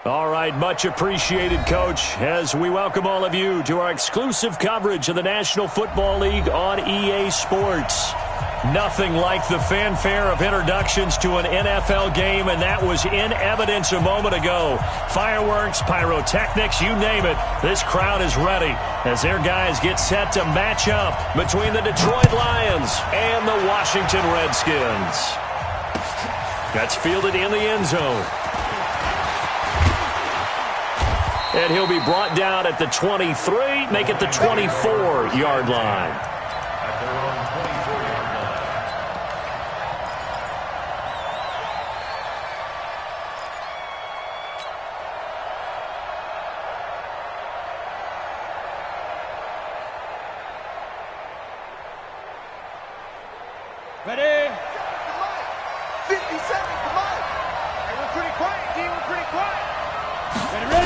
All right, much appreciated, Coach, as we welcome all of you to our exclusive coverage of the National Football League on EA Sports. Nothing like the fanfare of introductions to an NFL game, and that was in evidence a moment ago. Fireworks, pyrotechnics, you name it. This crowd is ready as their guys get set to match up between the Detroit Lions and the Washington Redskins. That's fielded in the end zone. And he'll be brought down at the 23, make it the 24-yard line. Ready? 50 seconds, come on. Hey, we're pretty quiet, team. We're pretty quiet. Ready?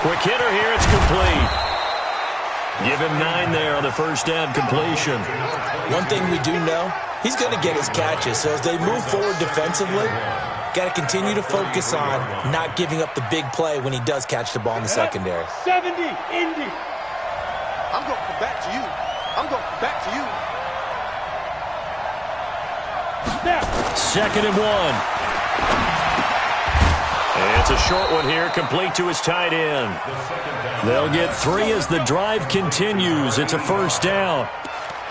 Quick hitter here, it's complete. Give him 9 there on the first down completion. One thing we do know, he's going to get his catches. So as they move forward defensively, got to continue to focus on not giving up the big play when he does catch the ball in the secondary. 70, Indy. I'm going to come back to you. I'm going to come back to you. Second and 1. It's a short one here, complete to his tight end. They'll get 3 as the drive continues. It's a first down.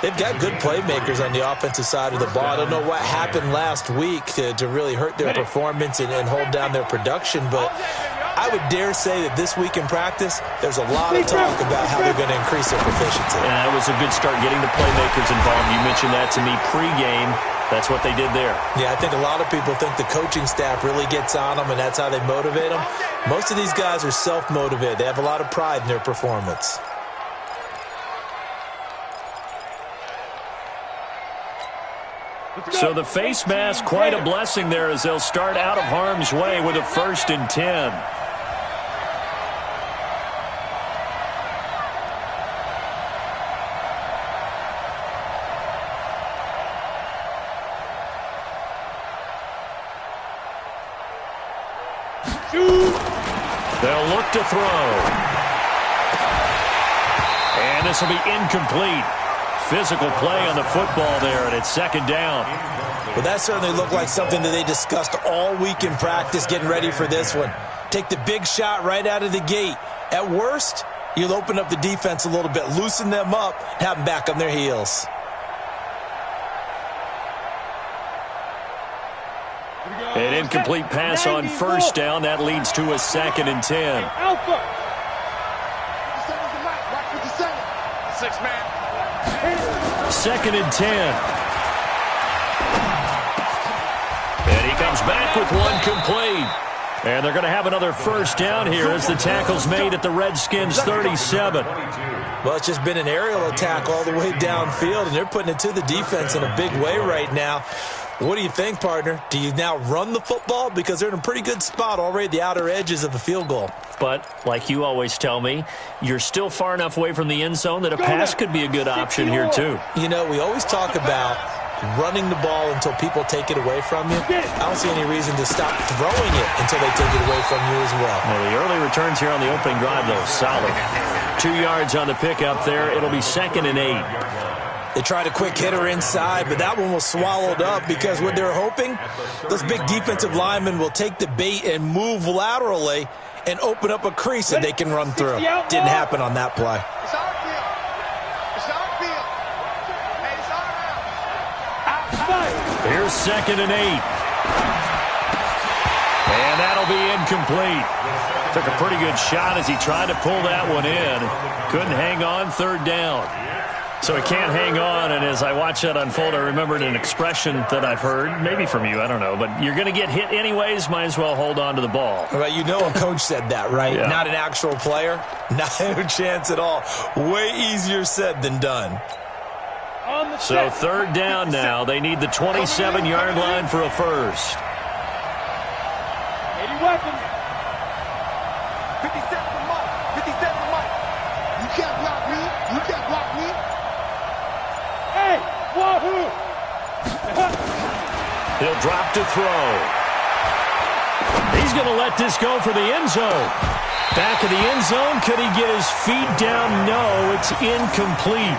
They've got good playmakers on the offensive side of the ball. I don't know what happened last week to really hurt their performance and hold down their production, but I would dare say that this week in practice, there's a lot of talk about how they're going to increase their proficiency. Yeah, that was a good start getting the playmakers involved. You mentioned that to me pregame. That's what they did there. Yeah, I think a lot of people think the coaching staff really gets on them, and that's how they motivate them. Most of these guys are self-motivated. They have a lot of pride in their performance. So the face mask, quite a blessing there as they'll start out of harm's way with a 1st and 10. They'll look to throw. And this will be incomplete. Physical play on the football there, and it's second down. Well, that certainly looked like something that they discussed all week in practice getting ready for this one. Take the big shot right out of the gate. At worst, you'll open up the defense a little bit, loosen them up, have them back on their heels. An incomplete pass on first down. That leads to a 2nd and 10. Alpha. 6-man. 2nd and 10. And he comes back with one complete. And they're going to have another first down here as the tackle's made at the Redskins' 37. Well, it's just been an aerial attack all the way downfield, and they're putting it to the defense in a big way right now. What do you think, partner? Do you now run the football? Because they're in a pretty good spot already at the outer edges of the field goal. But, like you always tell me, you're still far enough away from the end zone that a pass could be a good option here, too. You know, we always talk about running the ball until people take it away from you. I don't see any reason to stop throwing it until they take it away from you as well. Well, the early returns here on the opening drive, though, solid. 2 yards on the pickup there. It'll be 2nd and 8. They tried a quick hitter inside, but that one was swallowed up because what they're hoping, those big defensive linemen will take the bait and move laterally and open up a crease that they can run through. Didn't happen on that play. It's our field. It's our field. Hey, it's our house. Here's 2nd and 8. And that'll be incomplete. Took a pretty good shot as he tried to pull that one in. Couldn't hang on, 3rd down. So he can't hang on, and as I watch that unfold, I remembered an expression that I've heard, maybe from you, I don't know, but you're going to get hit anyways, might as well hold on to the ball. Right, you know a coach said that, right? Yeah. Not an actual player. Not a chance at all. Way easier said than done. So 3rd down now. They need the 27-yard line for a first. 80 weapons. 57 for Mike. 57 for Mike. You can't block me. You can't block me. Hey, wahoo! He'll drop to throw. He's going to let this go for the end zone. Back of the end zone. Could he get his feet down? No, it's incomplete.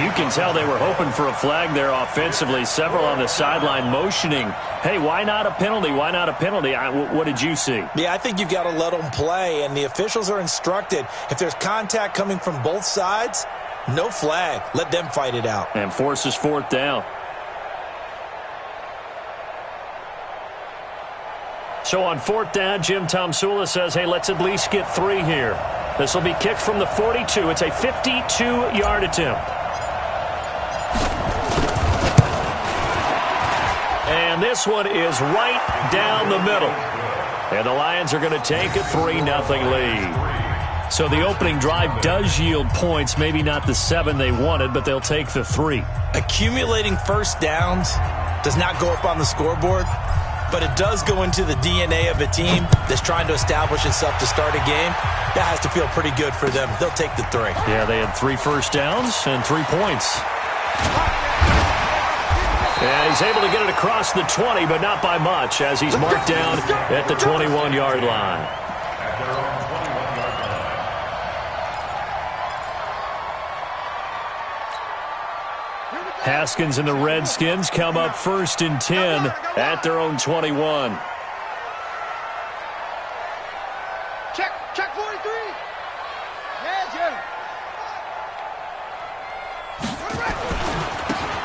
You can tell they were hoping for a flag there offensively. Several on the sideline motioning, hey, why not a penalty? Why not a penalty? What did you see? Yeah, I think you've got to let them play, and the officials are instructed, if there's contact coming from both sides, no flag. Let them fight it out. And forces fourth down. So on fourth down, Jim Tomsula says, hey, let's at least get 3 here. This will be kicked from the 42. It's a 52-yard attempt. And this one is right down the middle. And the Lions are going to take a 3-0 lead. So the opening drive does yield points, maybe not the 7 they wanted, but they'll take the 3. Accumulating first downs does not go up on the scoreboard, but it does go into the DNA of a team that's trying to establish itself to start a game. That has to feel pretty good for them. They'll take the 3. Yeah, they had 3 first downs and 3 points. And he's able to get it across the 20, but not by much, as he's marked down at the 21-yard line. Haskins and the Redskins come up 1st and 10 at their own 21. Check 43.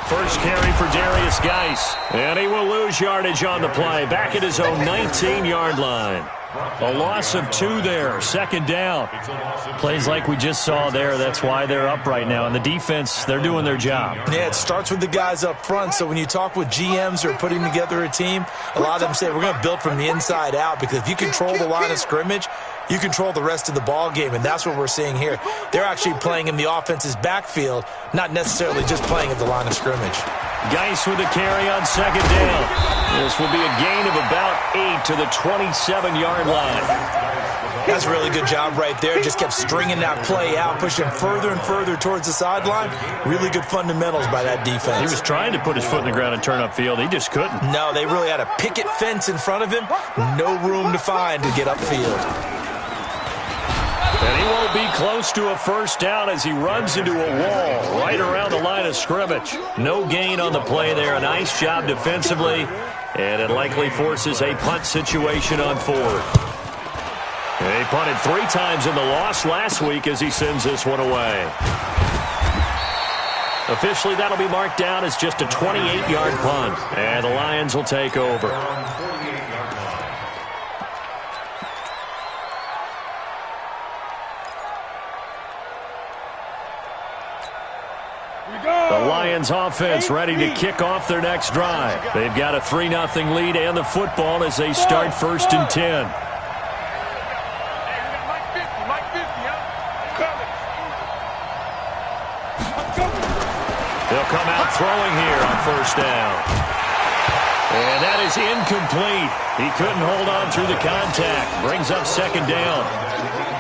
First carry for Darius Geis, and he will lose yardage on the play, back at his own 19-yard line. A loss of 2 there, 2nd down. Plays like we just saw there, that's why they're up right now. And the defense, they're doing their job. Yeah, it starts with the guys up front. So when you talk with GMs who are putting together a team, a lot of them say we're going to build from the inside out, because if you control the line of scrimmage, you control the rest of the ball game, and that's what we're seeing here. They're actually playing in the offense's backfield, not necessarily just playing at the line of scrimmage. Geis with a carry on 2nd down. This will be a gain of about 8 to the 27-yard line. That's a really good job right there. Just kept stringing that play out, pushing further and further towards the sideline. Really good fundamentals by that defense. He was trying to put his foot in the ground and turn upfield. He just couldn't. No, they really had a picket fence in front of him. No room to find to get upfield. And he won't be close to a first down as he runs into a wall right around the line of scrimmage. No gain on the play there. A nice job defensively. And it likely forces a punt situation on 4th. He punted 3 times in the loss last week as he sends this one away. Officially, that'll be marked down as just a 28-yard punt. And the Lions will take over. The Lions offense ready to kick off their next drive. They've got a 3-0 lead and the football as they start 1st and 10. They'll come out throwing here on 1st down. And that is incomplete. He couldn't hold on through the contact. Brings up 2nd down.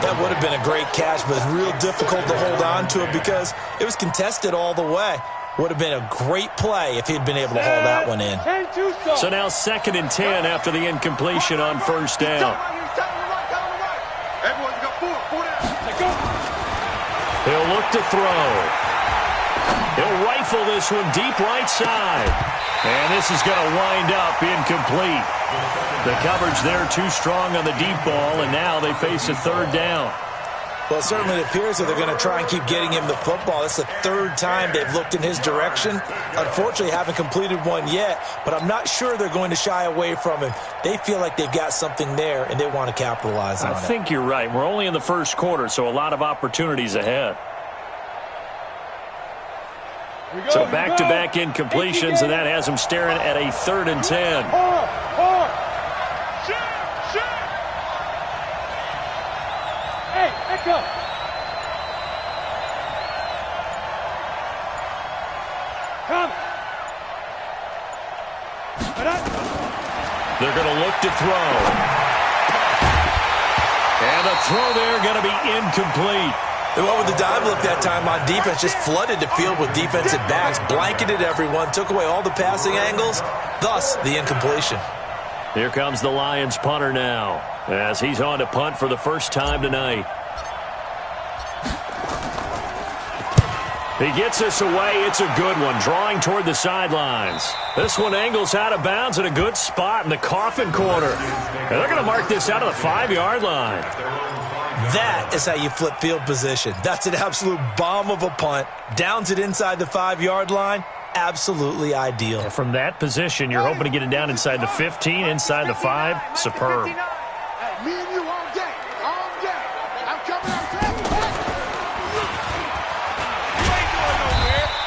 That would have been a great catch, but it's real difficult to hold on to it because it was contested all the way. Would have been a great play if he'd been able to hold that one in. So now 2nd and 10 after the incompletion on 1st down. He'll look to throw. He'll rifle this one deep right side. And this is going to wind up incomplete. The coverage there too strong on the deep ball, and now they face a 3rd down. Well, it certainly appears that they're going to try and keep getting him the football. It's the 3rd time they've looked in his direction. Unfortunately, haven't completed one yet, but I'm not sure they're going to shy away from him. They feel like they've got something there, and they want to capitalize on it. I think you're right. We're only in the 1st quarter, so a lot of opportunities ahead. So back-to-back incompletions, and that has him staring at a 3rd and 10. Hey, echo. Come. They're going to look to throw. And the throw there going to be incomplete. They went with the dive look that time on defense, just flooded the field with defensive backs, blanketed everyone, took away all the passing angles, thus the incompletion. Here comes the Lions punter now, as he's on to punt for the first time tonight. He gets us away. It's a good one, drawing toward the sidelines. This one angles out of bounds at a good spot in the coffin corner. And they're going to mark this out of the 5-yard line. That is how you flip field position. That's an absolute bomb of a punt. Downs it inside the 5-yard line. Absolutely ideal. And from that position, you're hoping to get it down inside the 15, inside the 5. Superb. Me and you all day. All day. I'm coming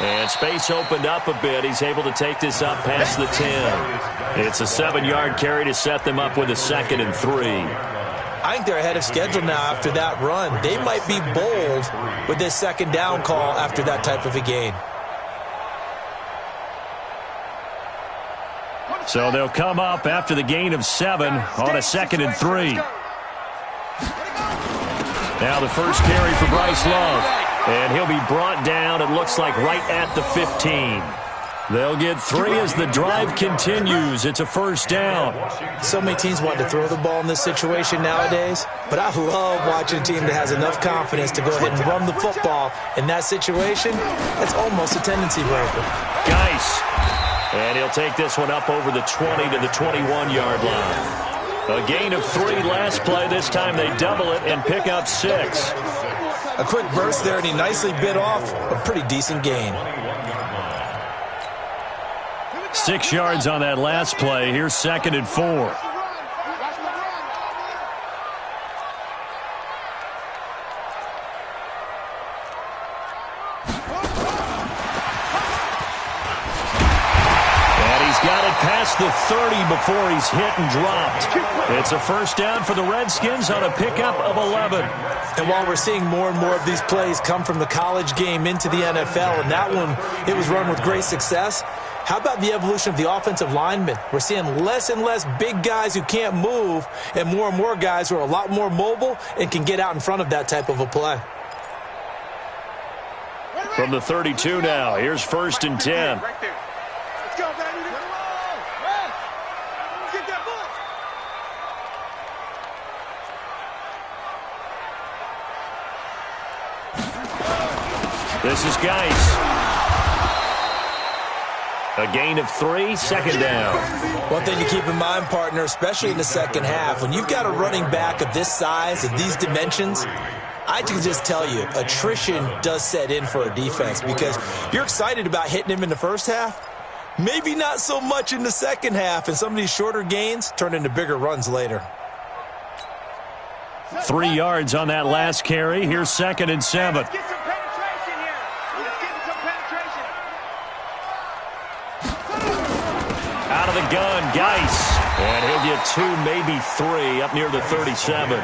And space opened up a bit. He's able to take this up past the 10. It's a 7-yard carry to set them up with a 2nd and 3. I think they're ahead of schedule now after that run. They might be bold with this 2nd down call after that type of a gain. So they'll come up after the gain of 7 on a 2nd and 3. Now the first carry for Bryce Love. And he'll be brought down, it looks like, right at the 15. They'll get 3 as the drive continues. It's a first down. So many teams want to throw the ball in this situation nowadays, but I love watching a team that has enough confidence to go ahead and run the football. In that situation, that's almost a tendency breaker. Geis. And he'll take this one up over the 20 to the 21-yard line. A gain of 3 last play. This time they double it and pick up 6. A quick burst there, and he nicely bit off a pretty decent gain. 6 yards on that last play. Here's 2nd and 4. Past the 30 before he's hit and dropped. It's a first down for the Redskins on a pickup of 11. And while we're seeing more and more of these plays come from the college game into the NFL, and that one, it was run with great success, how about the evolution of the offensive linemen? We're seeing less and less big guys who can't move and more guys who are a lot more mobile and can get out in front of that type of a play. From the 32 now, here's 1st and 10. Let's go, baby. Get that ball. This is Geis. A gain of 3, 2nd down. One thing to keep in mind, partner, especially in the second half, when you've got a running back of this size and these dimensions, I can just tell you, attrition does set in for a defense because you're excited about hitting him in the first half. Maybe not so much in the second half, and some of these shorter gains turn into bigger runs later. 3 yards on that last carry. Here's 2nd and 7. Let's get some penetration here. Let's get some penetration. Out of the gun, Geis. And he'll get 2, maybe 3, up near the 37.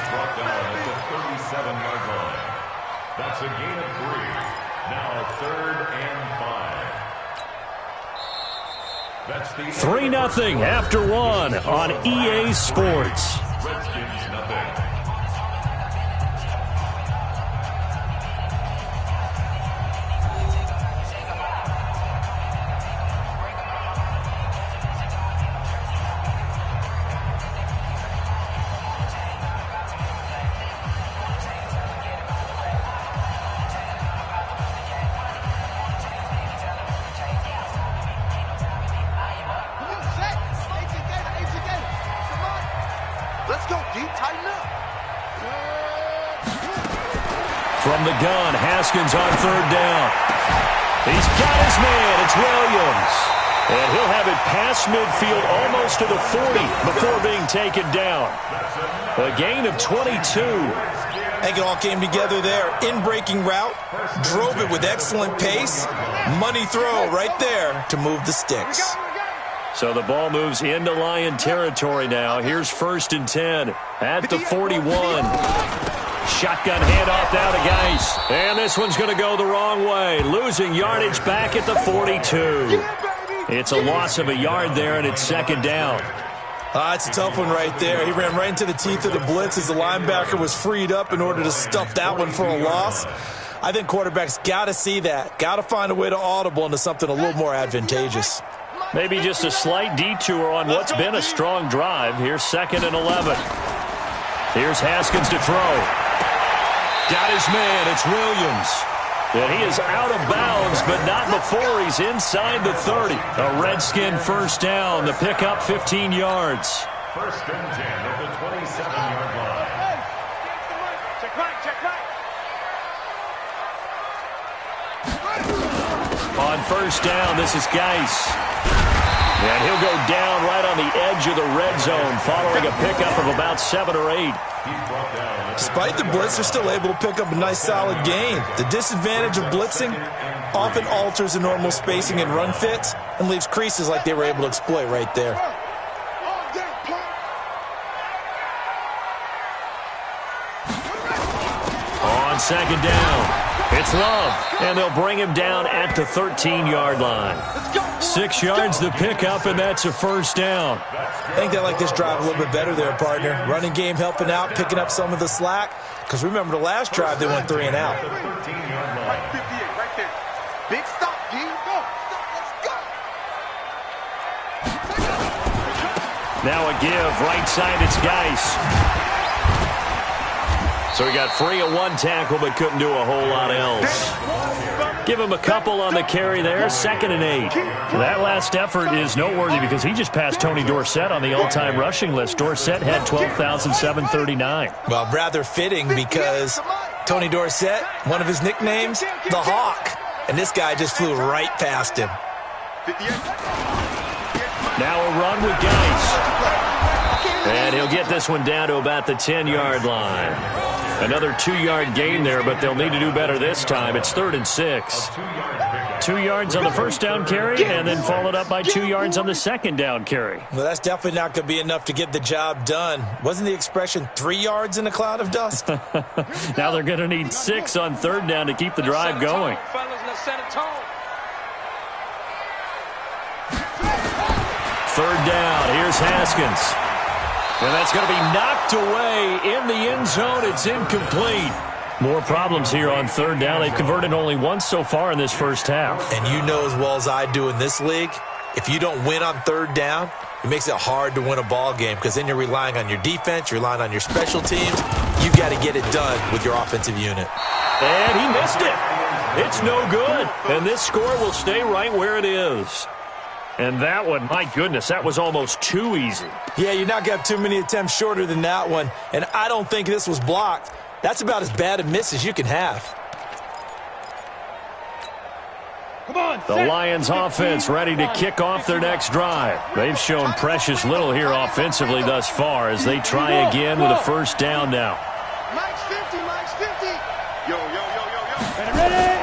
Brought down at the 37-yard line. That's a gain of 3. Now 3rd and 5. 3-0 after 1 on EA Sports. Redskins nothing. From the gun, Haskins on 3rd down. He's got his man. It's Williams. And he'll have it past midfield almost to the 40 before being taken down. A gain of 22. I think it all came together there. In-breaking route, drove it with excellent pace. Money throw right there to move the sticks. So the ball moves into Lion territory now. Here's 1st and 10 at the 41. Shotgun handoff now to Geis. And this one's going to go the wrong way. Losing yardage back at the 42. It's a loss of a yard there, and it's 2nd down. It's a tough one right there. He ran right into the teeth of the blitz as the linebacker was freed up in order to stuff that one for a loss. I think quarterbacks got to see that. Got to find a way to audible into something a little more advantageous. Maybe just a slight detour on what's been a strong drive. Here's 2nd and 11. Here's Haskins to throw. Got his man. It's Williams. And he is out of bounds, but not before he's inside the 30. A Redskin first down. The pickup 15 yards. 1st and 10 at the 27-yard line. Check right, check right. On 1st down, this is Geis. And he'll go down right on the edge of the red zone following a pickup of about 7 or 8. Despite the blitz, they're still able to pick up a nice solid gain. The disadvantage of blitzing often alters the normal spacing and run fits and leaves creases like they were able to exploit right there. On 2nd down, it's Love, and they'll bring him down at the 13-yard line. 6 yards the pickup, and that's a first down. I think they like this drive a little bit better there, partner. Running game helping out, picking up some of the slack. Because remember the last drive, they went 3 and out. Right 58, right there. Big stop, G. Go. Let's go. Now a give, right side, it's Geis. So he got free of 1 tackle, but couldn't do a whole lot else. Give him a couple on the carry there, 2nd and 8. That last effort is noteworthy because he just passed Tony Dorsett on the all-time rushing list. Dorsett had 12,739. Well, rather fitting because Tony Dorsett, one of his nicknames, the Hawk. And this guy just flew right past him. Now a run with Geis. And he'll get this one down to about the 10-yard line. Another 2-yard gain there, but they'll need to do better this time. It's 3rd and 6. 2 yards on the first down carry, and then followed up by 2 yards on the second down carry. Well, that's definitely not going to be enough to get the job done. Wasn't the expression 3 yards in a cloud of dust? Now they're going to need 6 on 3rd down to keep the drive going. 3rd down, here's Haskins. And that's going to be knocked away in the end zone. It's incomplete. More problems here on 3rd down. They've converted only once so far in this first half. And you know as well as I do in this league, if you don't win on 3rd down, it makes it hard to win a ball game because then you're relying on your defense, you're relying on your special teams. You got to get it done with your offensive unit. And he missed it. It's no good. And this score will stay right where it is. And that one, my goodness, that was almost too easy. Yeah, you're not going to have too many attempts shorter than that one. And I don't think this was blocked. That's about as bad a miss as you can have. The Lions offense ready to kick off their next drive. They've shown precious little here offensively thus far as they try again with a first down now. Mike's 50, Mike's 50. Yo, yo, yo, yo, yo. Ready?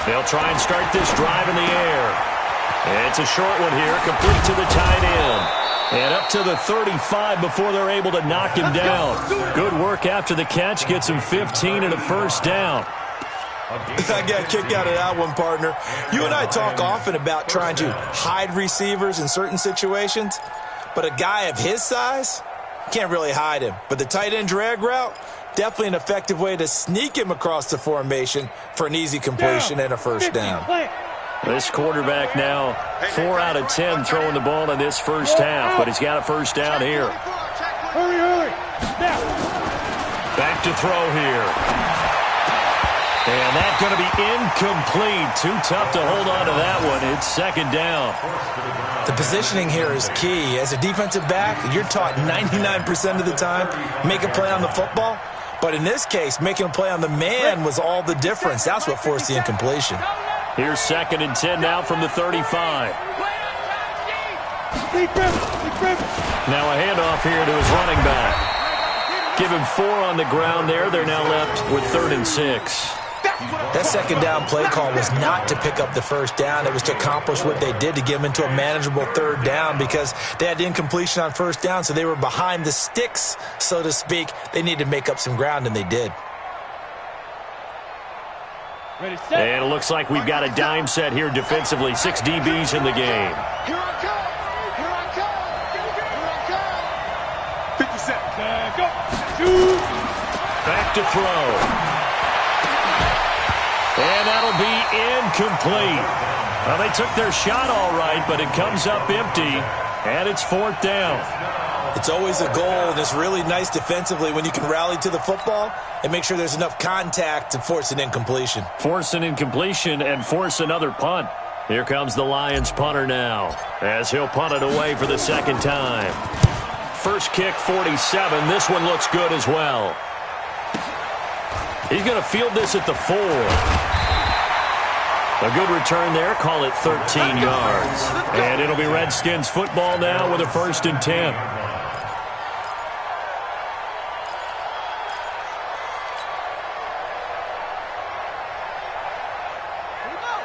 They'll try and start this drive in the air. It's a short one here, complete to the tight end. And up to the 35 before they're able to knock him down. Good work after the catch, gets him 15 and a first down. I got a kick out of that one, partner. You and I talk often about trying to hide receivers in certain situations, but a guy of his size can't really hide him. But the tight end drag route, definitely an effective way to sneak him across the formation for an easy completion and a first down. This quarterback now 4 out of 10 throwing the ball in this first half, but he's got a first down here. Hurry, hurry. Now. Back to throw here. And that's going to be incomplete. Too tough to hold on to that one. It's 2nd down. The positioning here is key. As a defensive back, you're taught 99% of the time, make a play on the football. But in this case, making a play on the man was all the difference. That's what forced the incompletion. Here's 2nd and 10 now from the 35. Now a handoff here to his running back. Give him 4 on the ground there. They're now left with 3rd and 6. That 2nd down play call was not to pick up the first down. It was to accomplish what they did to get them into a manageable 3rd down because they had incompletion on first down, so they were behind the sticks, so to speak. They needed to make up some ground, and they did. Ready, set. And it looks like we've got a dime set here defensively. 6 DBs in the game. Here I come. Here I come. Here I come. 50 seconds. Go. Shoot. Back to throw. And that'll be incomplete. Well, they took their shot all right, but it comes up empty, and it's 4th down. It's always a goal, and it's really nice defensively when you can rally to the football and make sure there's enough contact to force an incompletion. Force an incompletion and force another punt. Here comes the Lions punter now, as he'll punt it away for the second time. First kick, 47. This one looks good as well. He's going to field this at the 4. A good return there. Call it 13 yards. And it'll be Redskins football now with a 1st and 10.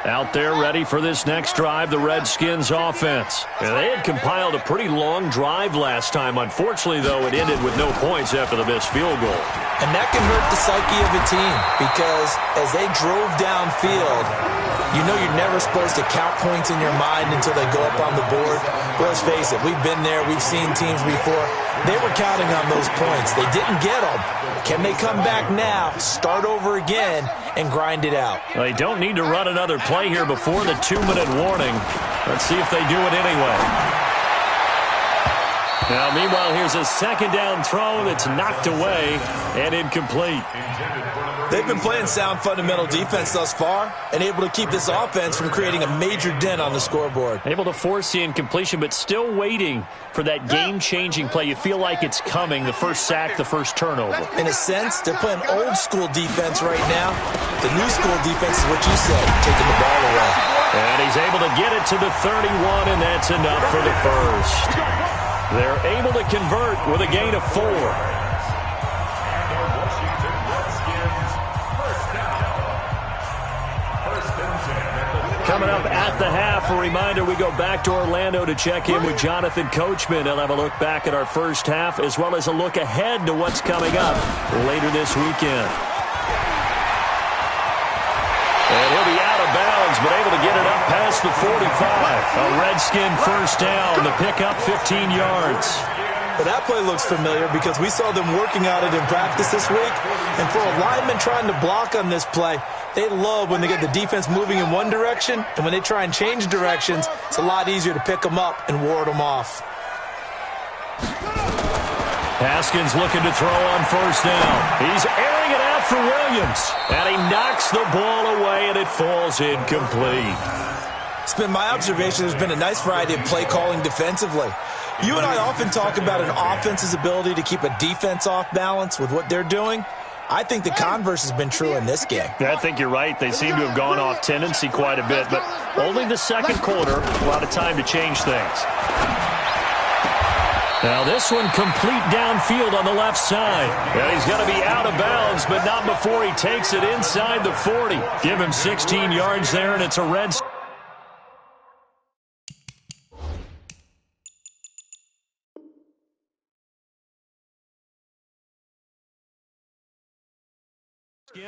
Out there ready for this next drive, the Redskins offense. And they had compiled a pretty long drive last time. Unfortunately, though, it ended with no points after the missed field goal. And that can hurt the psyche of a team because as they drove downfield, you know you're never supposed to count points in your mind until they go up on the board. But let's face it, we've been there. We've seen teams before. They were counting on those points. They didn't get them. Can they come back now, start over again, and grind it out? They don't need to run another play here before the 2-minute warning. Let's see if they do it anyway. Now, meanwhile, here's a second down throw that's knocked away and incomplete. They've been playing sound fundamental defense thus far and able to keep this offense from creating a major dent on the scoreboard. Able to force the incompletion, but still waiting for that game-changing play. You feel like it's coming, the first sack, the first turnover. In a sense, they're playing old-school defense right now. The new-school defense is what you said, taking the ball away. And he's able to get it to the 31, and that's enough for the first. They're able to convert with a gain of 4. Coming up at the half, a reminder, we go back to Orlando to check in with Jonathan Coachman. He'll have a look back at our first half as well as a look ahead to what's coming up later this weekend. And he'll be out of bounds, but able to get it up past the 45. A Redskin first down, the pickup 15 yards. But that play looks familiar because we saw them working on it in practice this week. And for a lineman trying to block on this play, they love when they get the defense moving in one direction. And when they try and change directions, it's a lot easier to pick them up and ward them off. Haskins looking to throw on first down. He's airing it out for Williams. And he knocks the ball away, and it falls incomplete. It's been my observation there's been a nice variety of play calling defensively. You and I often talk about an offense's ability to keep a defense off balance with what they're doing. I think the converse has been true in this game. I think you're right. They seem to have gone off tendency quite a bit, but only the second quarter, a lot of time to change things. Now this one complete downfield on the left side. And he's going to be out of bounds, but not before he takes it inside the 40. Give him 16 yards there, and it's a Reds.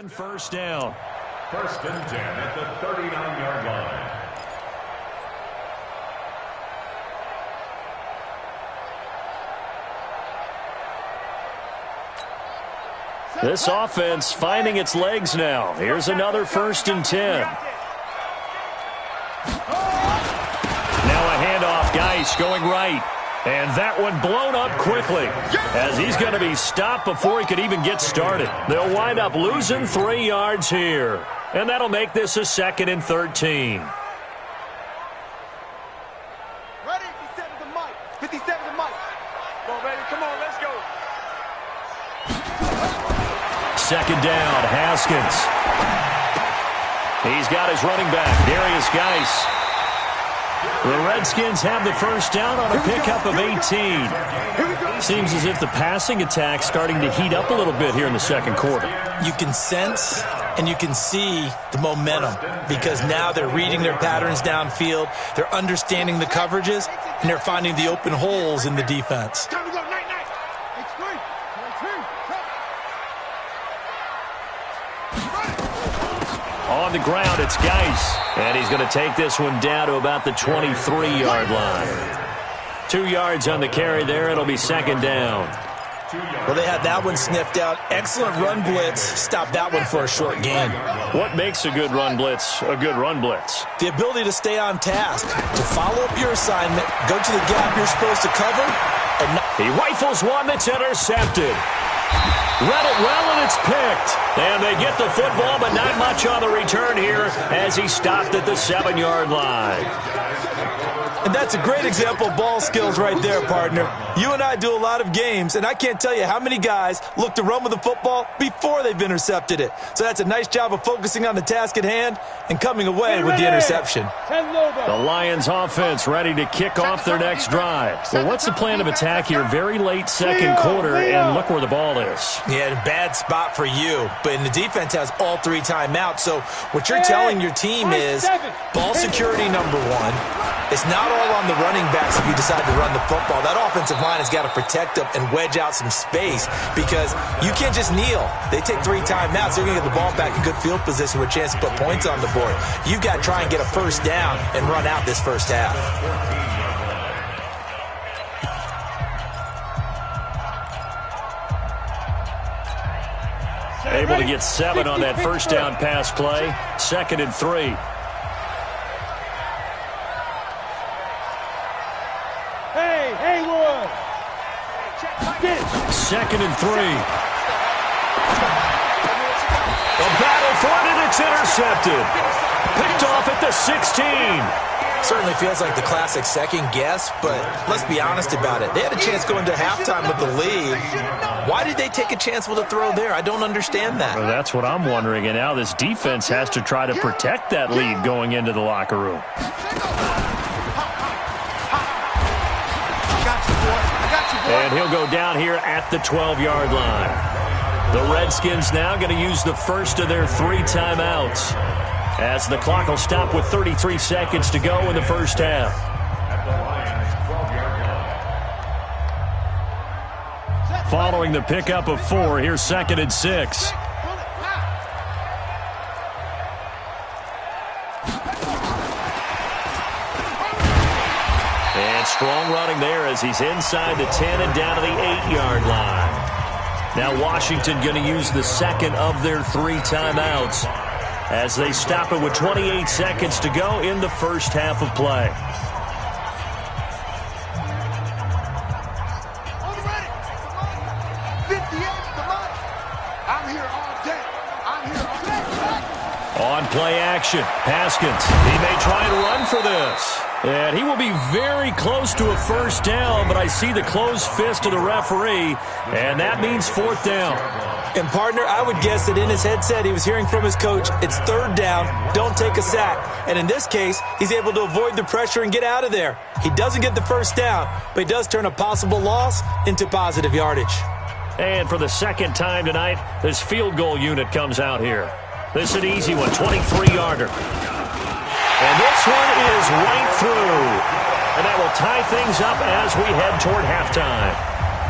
First down. 1st and 10 at the 39-yard line. This offense finding its legs now. Here's another 1st and 10. Now a handoff, Geis going right. And that one blown up quickly as he's going to be stopped before he could even get started. They'll wind up losing 3 yards here. And that'll make this a 2nd and 13. Ready? 57 to Mike. 57 to Mike. Come on, baby. Come on, let's go. 2nd down, Haskins. He's got his running back, Darius Geis. The Redskins have the first down on a pickup of 18. Seems as if the passing attack's starting to heat up a little bit here in the second quarter. You can sense and you can see the momentum because now they're reading their patterns downfield, they're understanding the coverages, and they're finding the open holes in the defense. Time to go. Night, night. It's 3. 22. On the ground, it's Geis. And he's going to take this one down to about the 23-yard line. 2 yards on the carry there. It'll be 2nd down. Well, they had that one sniffed out. Excellent run blitz. Stop that one for a short gain. What makes a good run blitz a good run blitz? The ability to stay on task, to follow up your assignment, go to the gap you're supposed to cover, and he rifles one that's intercepted. Read it well, and it's picked. And they get the football, but not much on the return here as he stopped at the 7-yard line. And that's a great example of ball skills right there, partner. You and I do a lot of games, and I can't tell you how many guys look to run with the football before they've intercepted it. So that's a nice job of focusing on the task at hand and coming away with the interception. The Lions offense ready to kick off their next drive. Well, what's the plan of attack here? Very late second quarter, and look where the ball is. Yeah, a bad spot for you, but the defense has all 3 timeouts. So what you're telling your team is ball security number 1. It's not all on the running backs if you decide to run the football. That offensive line has got to protect them and wedge out some space because you can't just kneel. They take 3 timeouts. They're going to get the ball back in good field position with a chance to put points on the board. You've got to try and get a first down and run out this first half. Able to get 7 on that first down pass play. 2nd and 3. Haywood. 2nd and 3. A battle for it, and it's intercepted. Picked off at the 16. Certainly feels like the classic second guess, but let's be honest about it. They had a chance going to halftime with the lead. Why did they take a chance with a throw there? I don't understand that. Well, that's what I'm wondering, and now this defense has to try to protect that lead going into the locker room. And he'll go down here at the 12-yard line. The Redskins now going to use the first of their 3 timeouts, as the clock will stop with 33 seconds to go in the first half. Following the pickup of 4, here's 2nd and 6. And strong running there as he's inside the 10 and down to the 8-yard line. Now Washington going to use the second of their 3 timeouts as they stop it with 28 seconds to go in the first half of play. On play action, Haskins. He may try and run for this. And he will be very close to a first down, but I see the closed fist of the referee, and that means 4th down. And, partner, I would guess that in his headset he was hearing from his coach, it's 3rd down, don't take a sack. And in this case, he's able to avoid the pressure and get out of there. He doesn't get the first down, but he does turn a possible loss into positive yardage. And for the 2nd time tonight, this field goal unit comes out here. This is an easy one, 23-yarder. And this one is right through. And that will tie things up as we head toward halftime.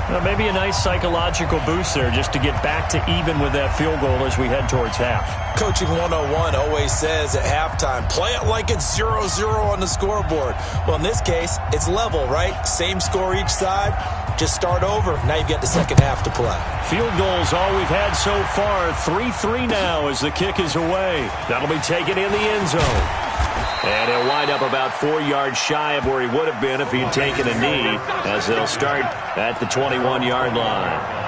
Well, maybe a nice psychological boost there just to get back to even with that field goal as we head towards half. Coaching 101 always says at halftime, play it like it's 0-0 on the scoreboard. Well, in this case, it's level, right? Same score each side. Just start over. Now you've got the second half to play. Field goals all we've had so far. 3-3 now as the kick is away. That'll be taken in the end zone. And he'll wind up about 4 yards shy of where he would have been if he had taken a knee, as they'll start at the 21-yard line.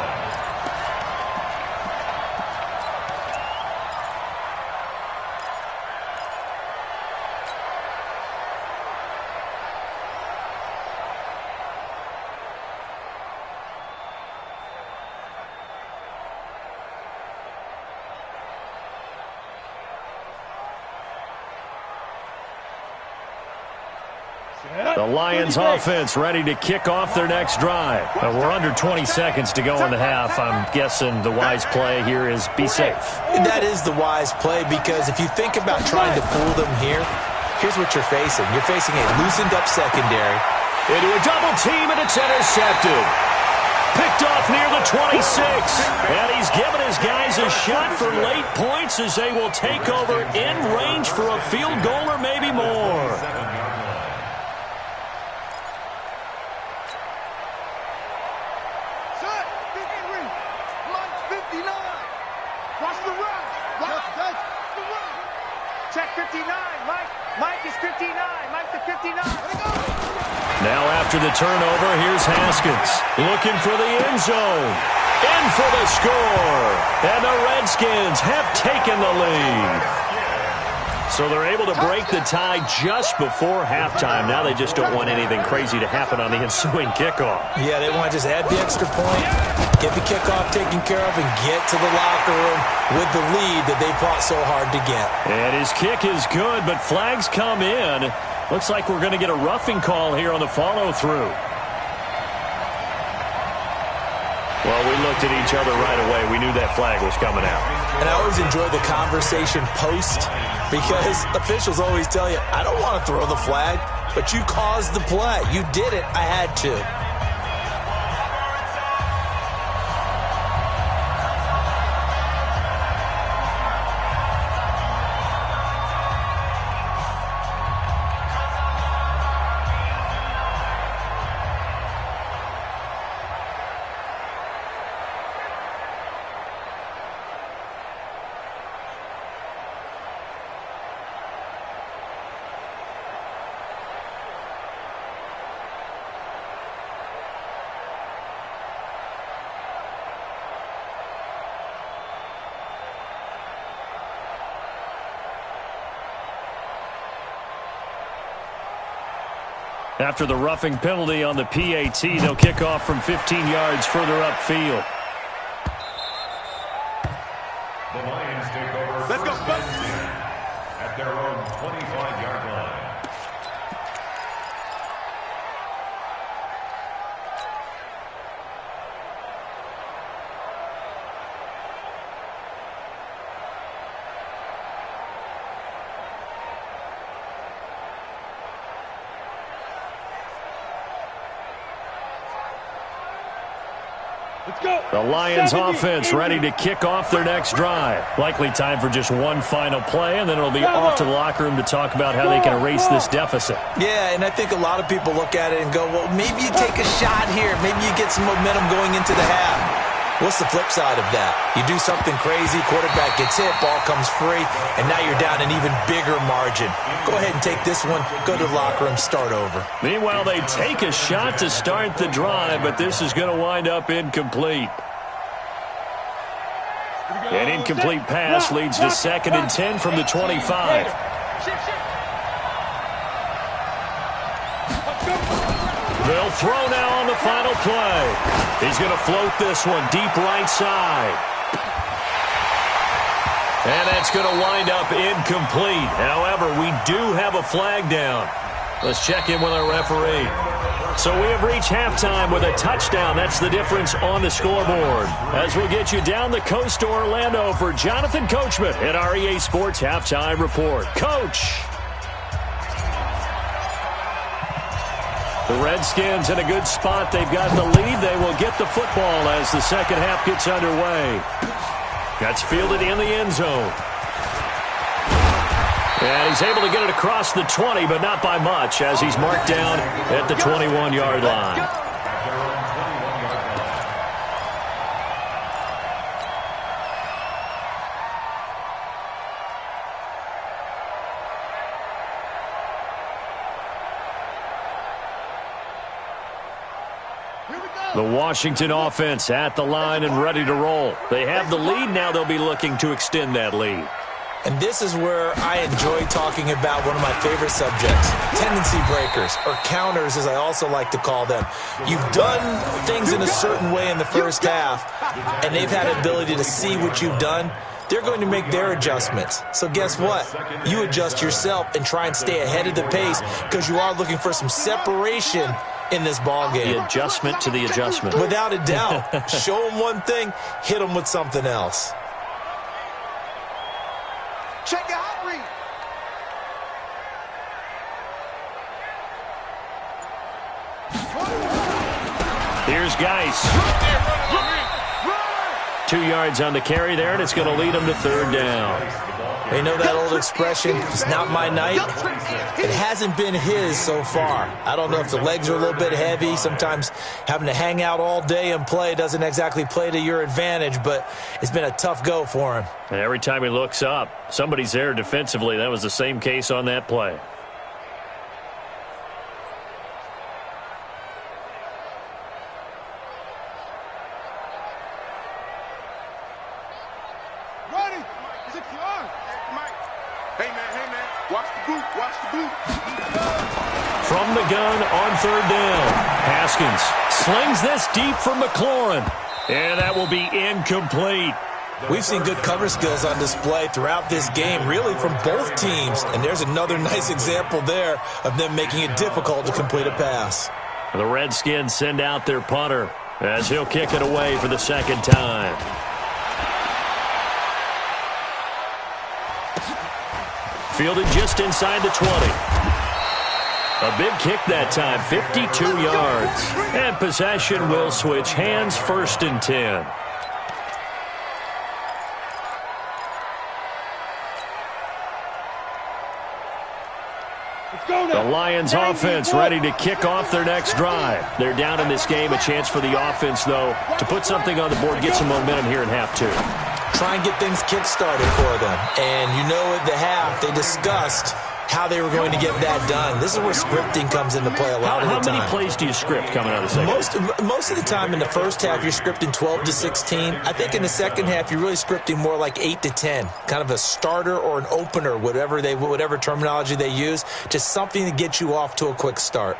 The Lions offense ready to kick off their next drive. We're under 20 seconds to go in the half. I'm guessing the wise play here is be safe. That is the wise play, because if you think about trying to fool them here, here's what you're facing. You're facing a loosened up secondary. Into a double team, and it's intercepted. Picked off near the 26. And he's given his guys a shot for late points as they will take over in range for a field goal or maybe more. 59. Mike is 59. Mike to 59. Now after the turnover, here's Haskins looking for the end zone. In for the score. And the Redskins have taken the lead. So they're able to break the tie just before halftime. Now they just don't want anything crazy to happen on the ensuing kickoff. Yeah, they want to just add the extra point, get the kickoff taken care of, and get to the locker room with the lead that they fought so hard to get. And his kick is good, but flags come in. Looks like we're going to get a roughing call here on the follow-through. Well, we looked at each other right away. We knew that flag was coming out. And I always enjoy the conversation post because officials always tell you, I don't want to throw the flag, but you caused the play. You did it. I had to. After the roughing penalty on the PAT, they'll kick off from 15 yards further upfield. The Lions take over. Let's go. At their own 25-yard line. The Lions offense ready to kick off their next drive. Likely time for just one final play, and then it'll be off to the locker room to talk about how they can erase this deficit. Yeah, and I think a lot of people look at it and go, well, maybe you take a shot here. Maybe you get some momentum going into the half. What's the flip side of that? You do something crazy, quarterback gets hit, ball comes free, and now you're down an even bigger margin. Go ahead and take this one, go to the locker room, start over. Meanwhile, they take a shot to start the drive, but this is going to wind up incomplete. An incomplete pass leads to 2nd and 10 from the 25. They'll throw now on the final play. He's going to float this one deep right side. And that's going to wind up incomplete. However, we do have a flag down. Let's check in with our referee. So we have reached halftime with a touchdown. That's the difference on the scoreboard. As we'll get you down the coast to Orlando for Jonathan Coachman at our EA Sports Halftime Report. Coach. The Redskins in a good spot. They've got the lead. They will get the football as the second half gets underway. That's fielded in the end zone. And he's able to get it across the 20, but not by much, as he's marked down at the 21-yard line. The Washington offense at the line and ready to roll. They have the lead now. They'll be looking to extend that lead. And this is where I enjoy talking about one of my favorite subjects, tendency breakers, or counters as I also like to call them. You've done things in a certain way in the first half, and they've had an ability to see what you've done. They're going to make their adjustments. So guess what? You adjust yourself and try and stay ahead of the pace because you are looking for some separation in this ball game. The adjustment to the adjustment. Without a doubt. Show them one thing, hit them with something else. Check the hot read. Here's Geis. 2 yards on the carry there, and it's going to lead them to third down. You know that old expression, it's not my night? It hasn't been his so far. I don't know if the legs are a little bit heavy. Sometimes having to hang out all day and play doesn't exactly play to your advantage, but it's been a tough go for him. And every time he looks up, somebody's there defensively. That was the same case on that play. From the gun on third down. Haskins slings this deep for McLaurin. And that will be incomplete. We've seen good cover skills on display throughout this game, really from both teams. And there's another nice example there of them making it difficult to complete a pass. The Redskins send out their punter as he'll kick it away for the second time. Fielded just inside the 20. A big kick that time, 52 yards. And possession will switch hands, 1st and 10. The Lions offense ready to kick off their next drive. They're down in this game. A chance for the offense, though, to put something on the board, get some momentum here in half 2. Try and get things kick-started for them. And you know at the half, they discussed how they were going to get that done. This is where scripting comes into play a lot of the time. How many plays do you script coming out of the second? Most of the time in the first half, you're scripting 12 to 16. I think in the second half, you're really scripting more like 8 to 10. Kind of a starter or an opener, whatever terminology they use. Just something to get you off to a quick start.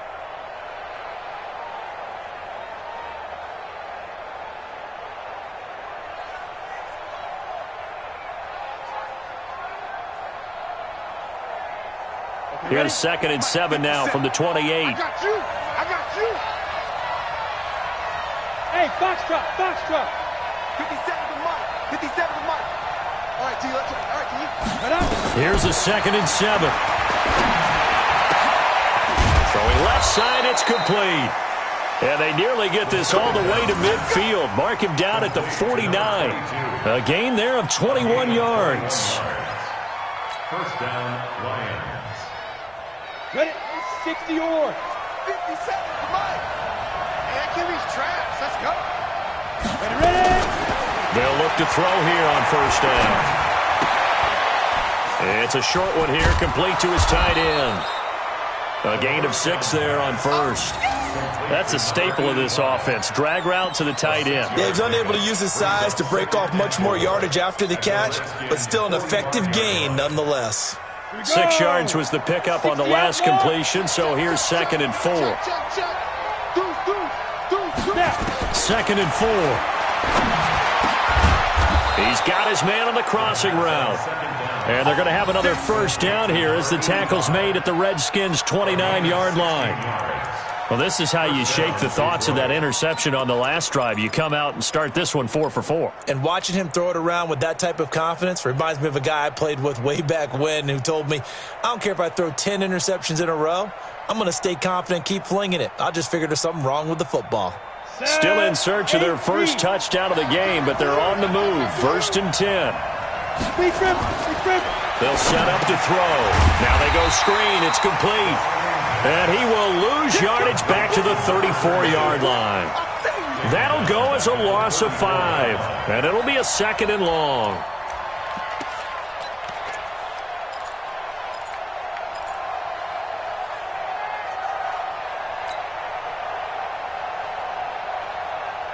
Here's 2nd and 7 now from the 28. I got you. Hey, box drop. 57 to Mike. All right, T, let's go. All right, T. Here's a 2nd and 7. Throwing left side, it's complete. And they nearly get this all the way to midfield. Mark him down at the 49. A gain there of 21 yards. First down, Lions. Ready? 60 or 57 to Mike. Hey, that QB's trash. Let's go. Ready? They'll look to throw here on 1st down. It's a short one here, complete to his tight end. A gain of 6 there on 1st. That's a staple of this offense. Drag route to the tight end. Yeah, he's unable to use his size to break off much more yardage after the catch, but still an effective gain nonetheless. 6 yards was the pickup on the last completion, so here's 2nd and 4. 2nd and 4. He's got his man on the crossing route. And they're going to have another 1st down here as the tackle's made at the Redskins' 29-yard line. Well, this is how you shake the thoughts of that interception on the last drive. You come out and start this one 4 for 4. And watching him throw it around with that type of confidence reminds me of a guy I played with way back when who told me, I don't care if I throw 10 interceptions in a row. I'm going to stay confident, keep flinging it. I just figured there's something wrong with the football. Still in search of their first touchdown of the game, but they're on the move. 1st and 10. They'll set up to throw. Now they go screen. It's complete. And he will lose yardage back to the 34-yard line. That'll go as a loss of 5. And it'll be a 2nd and long.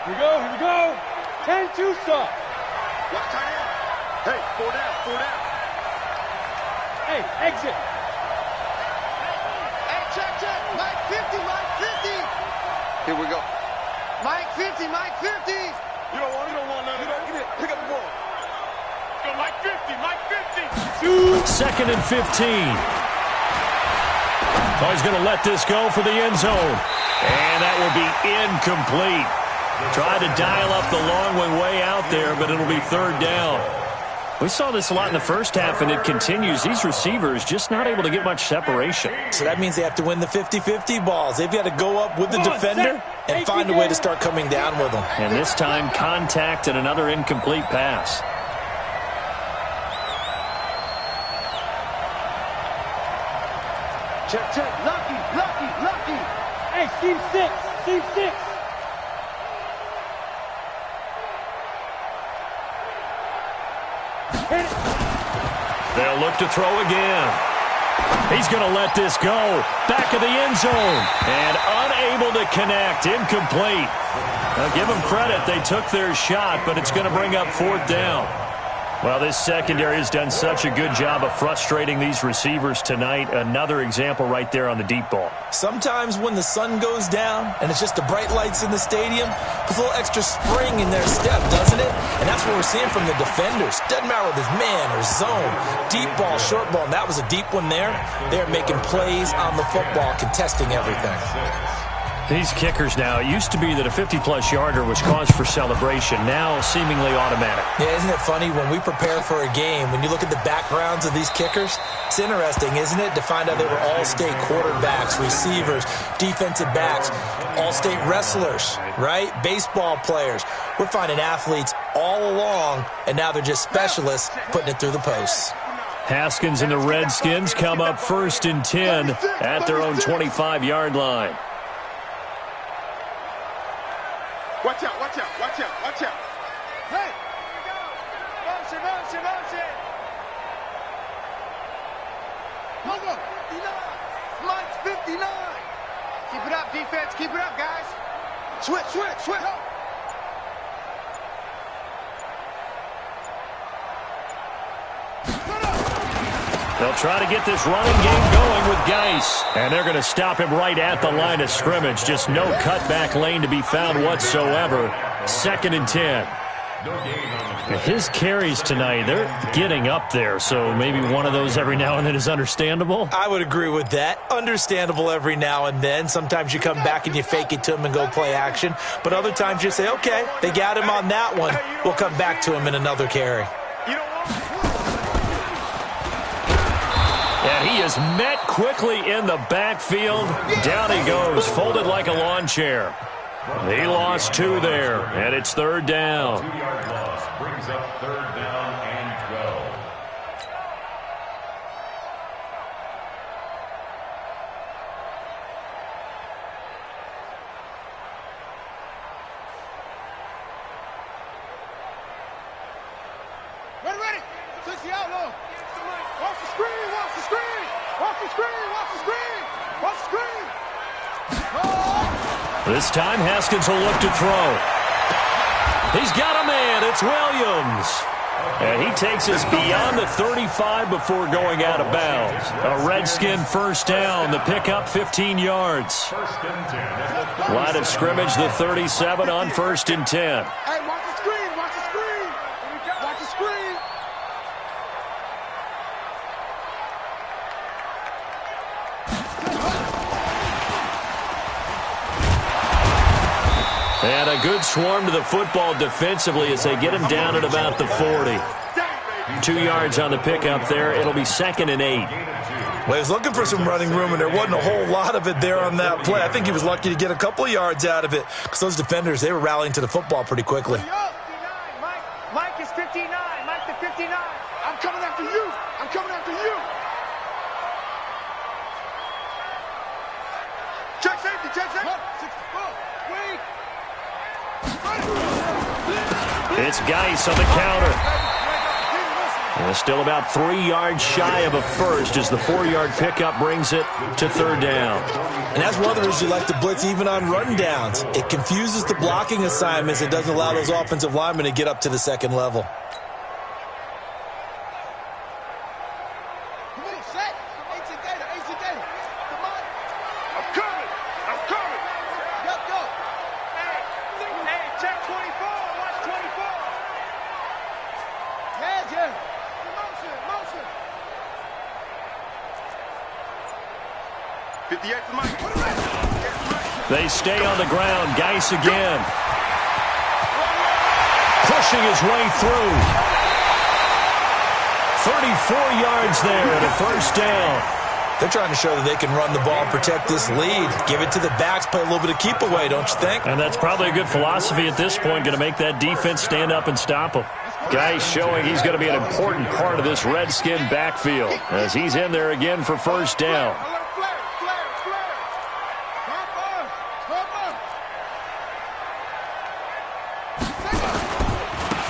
Here we go. 10-2 stop. Watch tight end. Hey, 4 down. Hey, exit. Hey, check. Mike 50. Here we go. Mike 50. You don't want none of that. Get it. Pick up the ball. Go, Mike 50. 2nd and 15. Oh, he's going to let this go for the end zone. And that will be incomplete. Tried to dial up the long one way out there, but it'll be 3rd down. We saw this a lot in the first half, and it continues. These receivers just not able to get much separation. So that means they have to win the 50-50 balls. They've got to go up with the defender and find a way to start coming down with them. And this time, contact and another incomplete pass. Check, check. Lucky. Hey, seam six. They'll look to throw again. He's going to let this go. Back of the end zone. And unable to connect. Incomplete. Now, give them credit. They took their shot, but it's going to bring up 4th down. Well, this secondary has done such a good job of frustrating these receivers tonight. Another example right there on the deep ball. Sometimes when the sun goes down and it's just the bright lights in the stadium, puts a little extra spring in their step, doesn't it? And that's what we're seeing from the defenders. Doesn't matter whether it's man or zone, deep ball, short ball, and that was a deep one there. They're making plays on the football, contesting everything. These kickers now, it used to be that a 50-plus yarder was cause for celebration. Now, seemingly automatic. Yeah, isn't it funny when we prepare for a game, when you look at the backgrounds of these kickers, it's interesting, isn't it, to find out they were all-state quarterbacks, receivers, defensive backs, all-state wrestlers, right? Baseball players. We're finding athletes all along, and now they're just specialists putting it through the posts. Haskins and the Redskins come up 1st and 10 at their own 25-yard line. Watch out. Hey! Motion. Hold on. 59. Mike's 59. Keep it up, defense. Keep it up, guys. Switch. They'll try to get this running game going with Geis. And they're going to stop him right at the line of scrimmage. Just no cutback lane to be found whatsoever. 2nd and 10. His carries tonight, they're getting up there. So maybe one of those every now and then is understandable. I would agree with that. Understandable every now and then. Sometimes you come back and you fake it to him and go play action. But other times you say, okay, they got him on that one. We'll come back to him in another carry. And he is met quickly in the backfield. Down he goes, folded like a lawn chair. He lost 2 there, and it's 3rd down. 2-yard loss brings up 3rd down and 12. Ready. Switch the outlaw. Watch the screen. This time, Haskins will look to throw. He's got a man. It's Williams. And he takes us beyond the 35 before going out of bounds. A Redskin 1st down. The pickup 15 yards. Line of scrimmage, the 37 on 1st and 10. Hey, watch the screen. Watch the screen. And a good swarm to the football defensively as they get him down at about the 40. 2 yards on the pickup there. It'll be 2nd and 8. Well, he was looking for some running room, and there wasn't a whole lot of it there on that play. I think he was lucky to get a couple of yards out of it because those defenders, they were rallying to the football pretty quickly. Mike is 59. Mike the 59. I'm coming after you. Check safety. It's Geis on the counter. And still about 3 yards shy of a first as the 4-yard pickup brings it to 3rd down. And that's one of the reasons you like to blitz even on run downs. It confuses the blocking assignments. It doesn't allow those offensive linemen to get up to the 2nd level. They stay on the ground. Geis again. Pushing his way through. 34 yards there at a first down. They're trying to show that they can run the ball and protect this lead. Give it to the backs, play a little bit of keep away, don't you think? And that's probably a good philosophy at this point, going to make that defense stand up and stop them. Guy showing he's going to be an important part of this Redskin backfield as he's in there again for first down.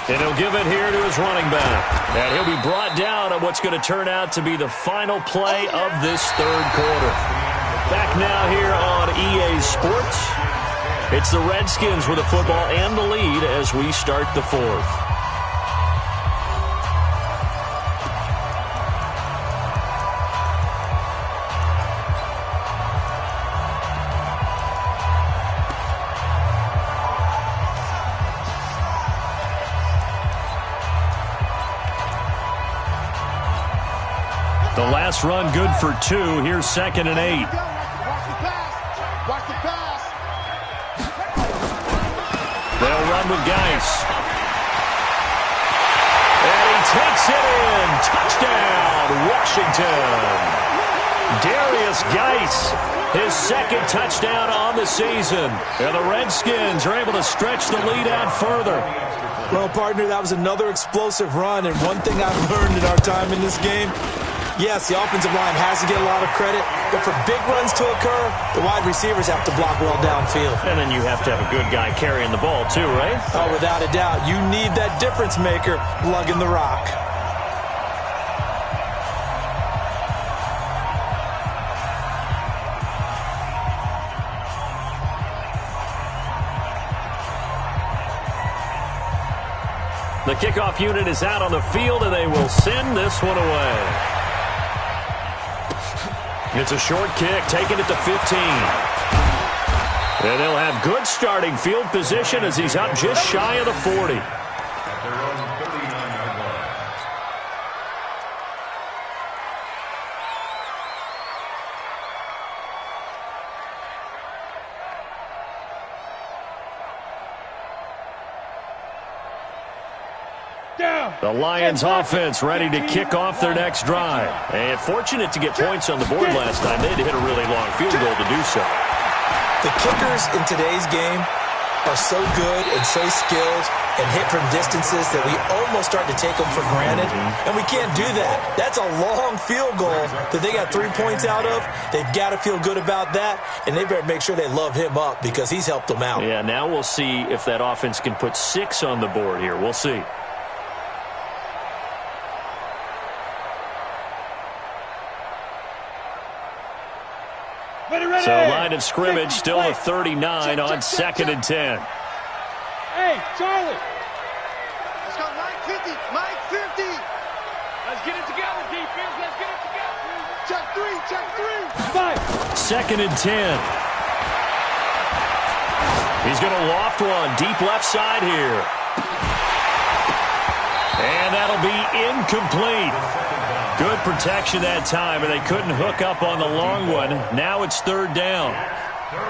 And he'll give it here to his running back. And he'll be brought down on what's going to turn out to be the final play of this third quarter. Back now here on EA Sports. It's the Redskins with the football and the lead as we start the fourth. The last run good for 2. Here's 2nd and 8. Watch the pass. Watch the pass. They'll run with Geis. And he takes it in. Touchdown, Washington. Darius Geis, his 2nd touchdown on the season. And the Redskins are able to stretch the lead out further. Well, partner, that was another explosive run. And one thing I've learned in our time in this game, yes, the offensive line has to get a lot of credit, but for big runs to occur, the wide receivers have to block well downfield. And then you have to have a good guy carrying the ball too, right? Oh, without a doubt. You need that difference maker lugging the rock. The kickoff unit is out on the field, and they will send this one away. It's a short kick, taking it to 15. And they'll have good starting field position as he's up just shy of the 40. At their own 39-yard line. The Lions offense ready to kick off their next drive. And fortunate to get points on the board last time. They had to hit a really long field goal to do so. The kickers in today's game are so good and so skilled and hit from distances that we almost start to take them for granted. And we can't do that. That's a long field goal that they got 3 points out of. They've got to feel good about that, and they better make sure they love him up because he's helped them out. Yeah, now we'll see if that offense can put 6 on the board here. We'll see. So line of scrimmage still a 39 on 2nd and 10. Hey, Charlie. Let's go, Mike 50. Mike 50. Let's get it together, defense. Let's get it together. Check 3. Check 3. 5. 2nd and 10. He's going to loft one deep left side here. And that'll be incomplete. Good protection that time, and they couldn't hook up on the long one. Now it's 3rd down.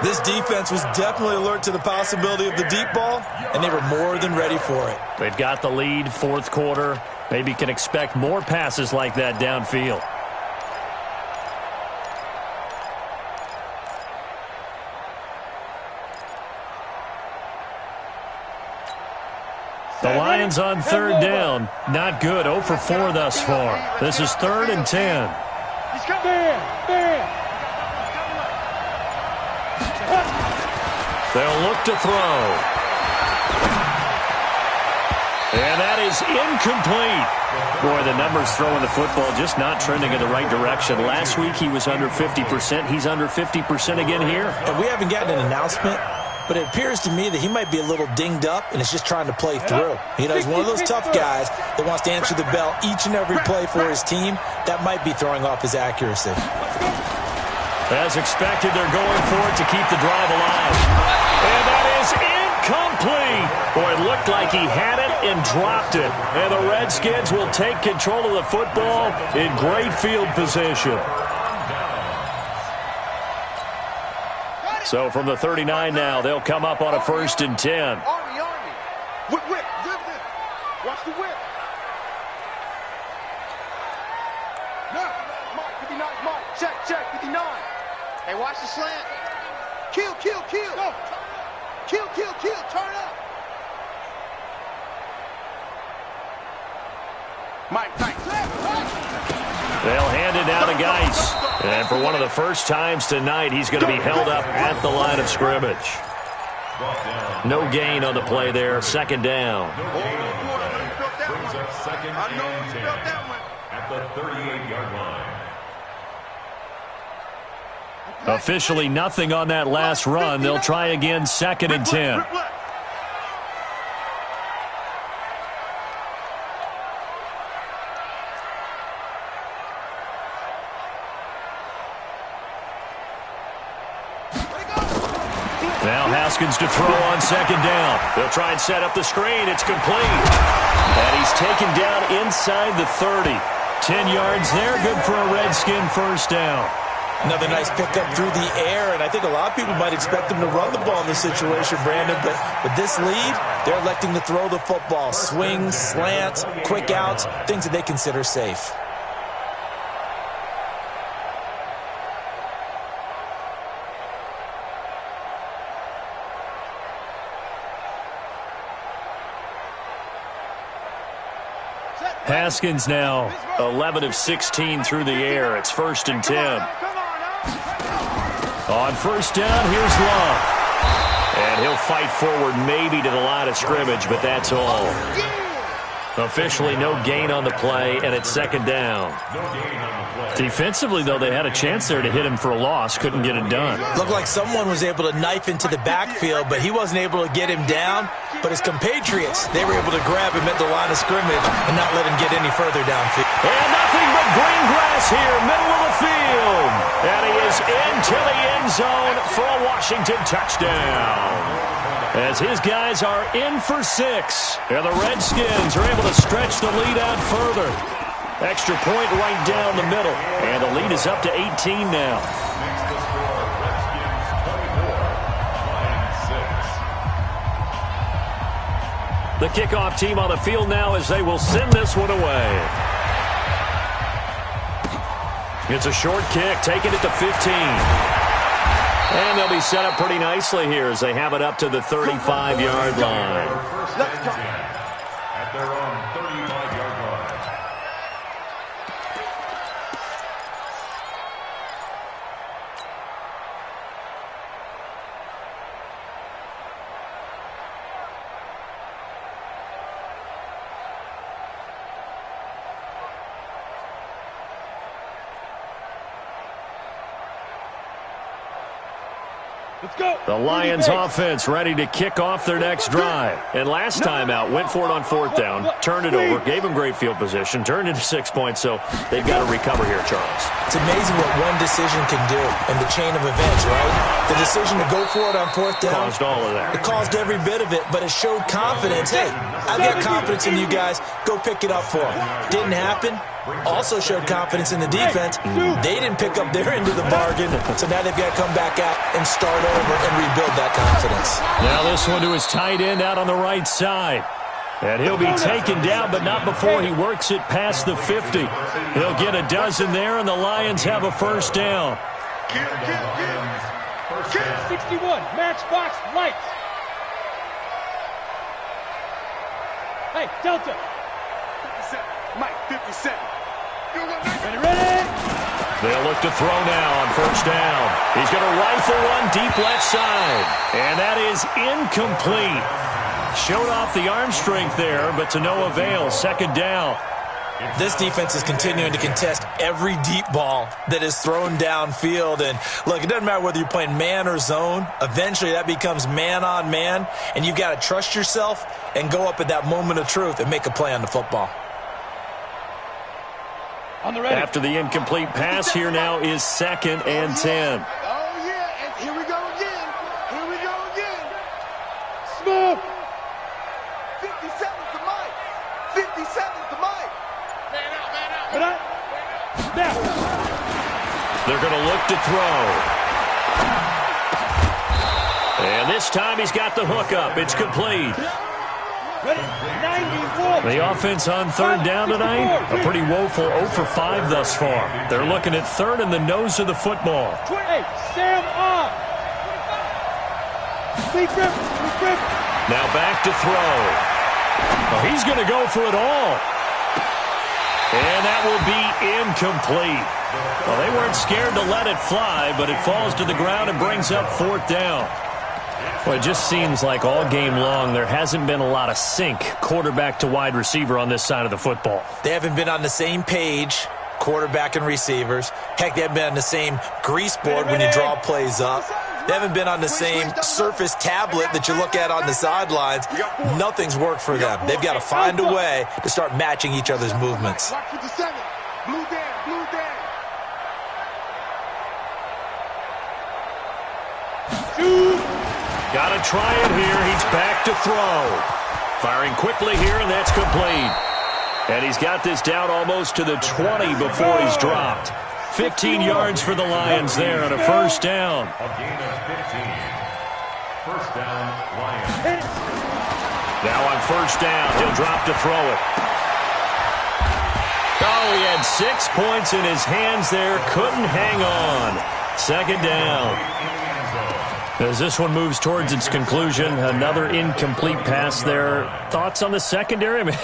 This defense was definitely alert to the possibility of the deep ball, and they were more than ready for it. They've got the lead, 4th quarter. Maybe can expect more passes like that downfield. The Lions on 3rd down. Not good. 0 for 4 thus far. This is 3rd and 10. He's coming. Bam. They'll look to throw. And that is incomplete. Boy, the numbers throwing the football just not trending in the right direction. Last week he was under 50%. He's under 50% again here. And we haven't gotten an announcement, but it appears to me that he might be a little dinged up and is just trying to play through. You know, he's one of those tough guys that wants to answer the bell each and every play for his team. That might be throwing off his accuracy. As expected, they're going for it to keep the drive alive. And that is incomplete. Boy, it looked like he had it and dropped it. And the Redskins will take control of the football in great field position. So from the 39 now, they'll come up on a 1st and 10. Army. Whip. Watch the whip. Hey, watch the slant. Kill, kill, kill. Go. Kill, kill, kill. Turn up. Mike. They'll hand it down to Geis. And for one of the first times tonight, he's going to be held up at the line of scrimmage. No gain on the play there. Second down. Brings up second and 10 at the 38-yard line. Officially nothing on that last run. They'll try again, second and 10. Now Haskins to throw on second down. They'll try and set up the screen. It's complete. And he's taken down inside the 30. 10 yards there. Good for a Redskin first down. Another nice pickup through the air, and I think a lot of people might expect him to run the ball in this situation, Brandon, but with this lead, they're electing to throw the football. Swings, slants, quick outs, things that they consider safe. Haskins now 11 of 16 through the air. It's first and 10. On first down, here's Love. And he'll fight forward maybe to the line of scrimmage, but that's all. Officially no gain on the play, and it's second down. Defensively, though, they had a chance there to hit him for a loss. Couldn't get it done. Looked like someone was able to knife into the backfield, but he wasn't able to get him down. But his compatriots, they were able to grab him at the line of scrimmage and not let him get any further downfield. And nothing but green grass here, middle of the field. And he is into the end zone for a Washington touchdown. As his guys are in for 6. And the Redskins are able to stretch the lead out further. Extra point right down the middle. And the lead is up to 18 now. Next to score, Redskins 24, Lions 6. The kickoff team on the field now as they will send this one away. It's a short kick, taking it to 15. And they'll be set up pretty nicely here as they have it up to the 35-yard line. First and 10 at their own 35-yard line. Let's go. The Lions offense ready to kick off their next drive. And last time out, went for it on fourth down, turned it over, gave them great field position, turned into 6 points, so they've got to recover here, Charles. It's amazing what one decision can do in the chain of events, right? The decision to go for it on fourth down. Caused all of that. It caused every bit of it, but it showed confidence. Hey, I've got confidence in you guys. Go pick it up for them. Didn't happen. Also showed confidence in the defense. They didn't pick up their end of the bargain, so now they've got to come back out and start over and rebuild that confidence. Now this one to his tight end out on the right side. And he'll be taken down, but not before he works it past the 50. He'll get a dozen there, and the Lions have a first down. Kill. 61, matchbox lights. Hey, Delta. 57. Mike, 57. Ready? They'll look to throw now on first down. He's going to rifle one deep left side. And that is incomplete. Showed off the arm strength there, but to no avail. Second down. This defense is continuing to contest every deep ball that is thrown downfield. And, look, it doesn't matter whether you're playing man or zone. Eventually that becomes man on man, and you've got to trust yourself and go up at that moment of truth and make a play on the football. On the ready. After the incomplete pass, here now is second and 10. Oh, yeah, and here we go again. Smooth. 57's the Mike. 57's the Mike. Man out. Snap. They're going to look to throw. And this time he's got the hook up. It's complete. The offense on third down tonight, a pretty woeful 0 for 5 thus far. They're looking at third in the nose of the football. Sam up. Now back to throw. Well, he's going to go for it all. And that will be incomplete. Well, they weren't scared to let it fly, but it falls to the ground and brings up fourth down. Well, it just seems like all game long there hasn't been a lot of sync quarterback to wide receiver on this side of the football. They haven't been on the same page, quarterback and receivers. Heck, they haven't been on the same grease board when you draw plays up. They haven't been on the same Surface tablet that you look at on the sidelines. Nothing's worked for them. They've got to find a way to start matching each other's movements. Blue down, blue down. Got to try it here. He's back to throw. Firing quickly here, and that's complete. And he's got this down almost to the 20 before he's dropped. 15 yards for the Lions there on a first down. A gain of 15. First down, Lions. Now on first down, he'll drop to throw it. Oh, he had 6 points in his hands there. Couldn't hang on. Second down. As this one moves towards its conclusion, another incomplete pass there. Thoughts on the secondary? I mean,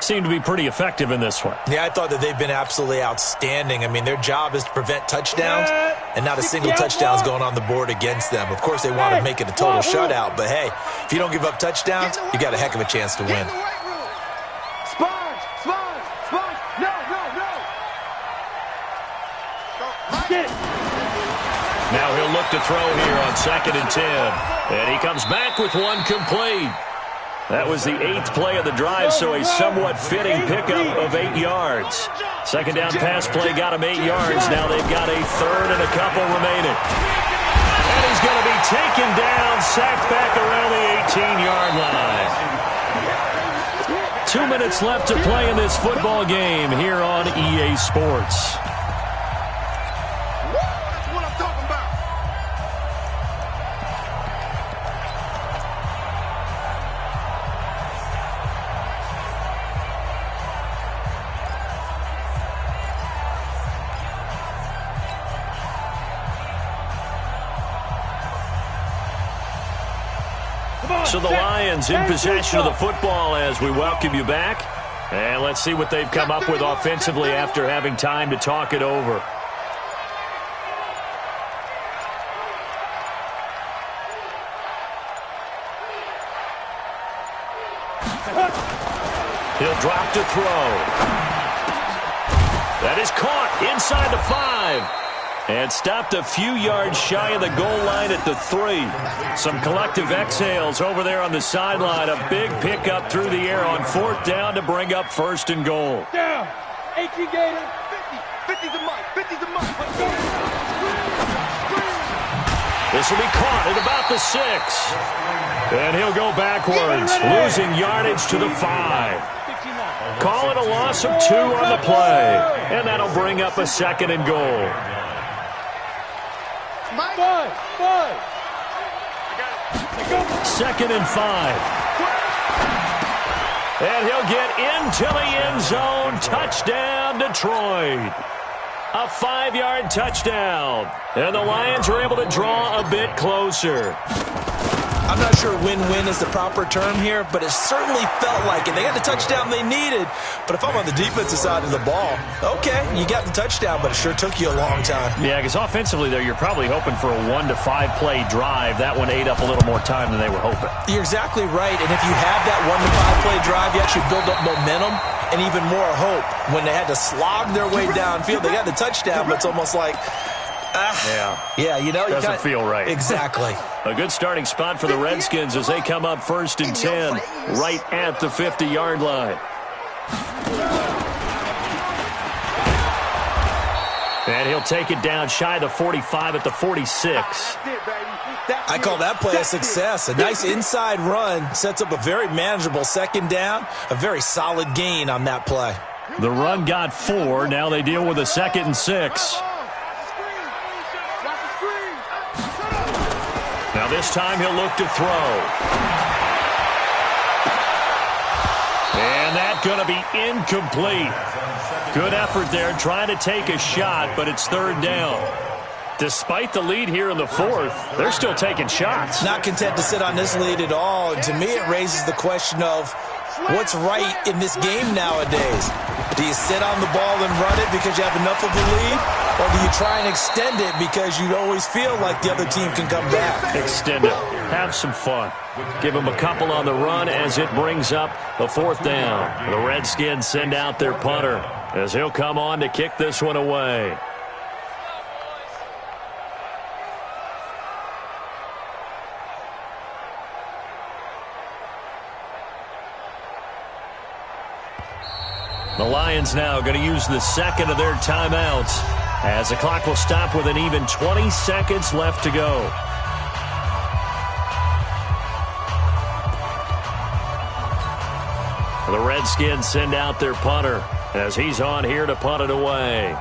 seem to be pretty effective in this one. Yeah, I thought that they've been absolutely outstanding. I mean, their job is to prevent touchdowns, and not a single touchdown's going on the board against them. Of course, they want to make it a total shutout, but hey, if you don't give up touchdowns, you got a heck of a chance to win. Sponge, sponge, sponge. No, no, no. Get it. Now he'll look to throw here on 2nd and 10. And he comes back with one complete. That was the 8th play of the drive, so a somewhat fitting pickup of 8 yards. Second down pass play got him 8 yards. Now they've got a third and a couple remaining. And he's going to be taken down, sacked back around the 18-yard line. 2 minutes left to play in this football game here on EA Sports. So the Lions in possession of the football as we welcome you back. And let's see what they've come up with offensively after having time to talk it over. He'll drop to throw. That is caught inside the 5. And stopped a few yards shy of the goal line at the 3. Some collective exhales over there on the sideline. A big pickup through the air on 4th down to bring up 1st and goal. Down. 18 Gator. 50's a mark. 50's a mark. This will be caught at about the 6. And he'll go backwards, losing yardage to the 5. Call it a loss of 2 on the play. And that'll bring up a 2nd and goal. 5. 2nd and 5. And he'll get into the end zone. Touchdown, Detroit. A 5-yard touchdown. And the Lions are able to draw a bit closer. I'm not sure win-win is the proper term here, but it certainly felt like it. They got the touchdown they needed, but if I'm on the defensive side of the ball, okay, you got the touchdown, but it sure took you a long time. Yeah, because offensively there, you're probably hoping for a 1 to 5 play drive. That one ate up a little more time than they were hoping. You're exactly right, and if you have that 1 to 5 play drive, you actually build up momentum and even more hope. When they had to slog their way downfield, they got the touchdown, but it's almost like, yeah, you know, doesn't feel right. Exactly. A good starting spot for the Redskins as they come up 1st and 10 right at the 50-yard line. And he'll take it down shy of the 45 at the 46. I call that play a success. A nice inside run sets up a very manageable 2nd down, a very solid gain on that play. The run got 4. Now they deal with a 2nd and 6. Now this time he'll look to throw. going to be incomplete. Good effort there trying to take a shot, but it's third down. Despite the lead here in the fourth, they're still taking shots. Not content to sit on this lead at all. To me, it raises the question of what's right in this game nowadays. Do you sit on the ball and run it because you have enough of a lead? Or do you try and extend it because you always feel like the other team can come back? Extend it. Have some fun. Give them a couple on the run as it brings up the fourth down. The Redskins send out their punter as he'll come on to kick this one away. The Lions now going to use the second of their timeouts as the clock will stop with an even 20 seconds left to go. The Redskins send out their punter as he's on here to punt it away.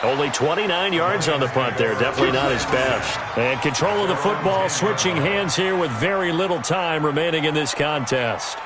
Only 29 yards on the punt there. Definitely not his best. And control of the football switching hands here with very little time remaining in this contest.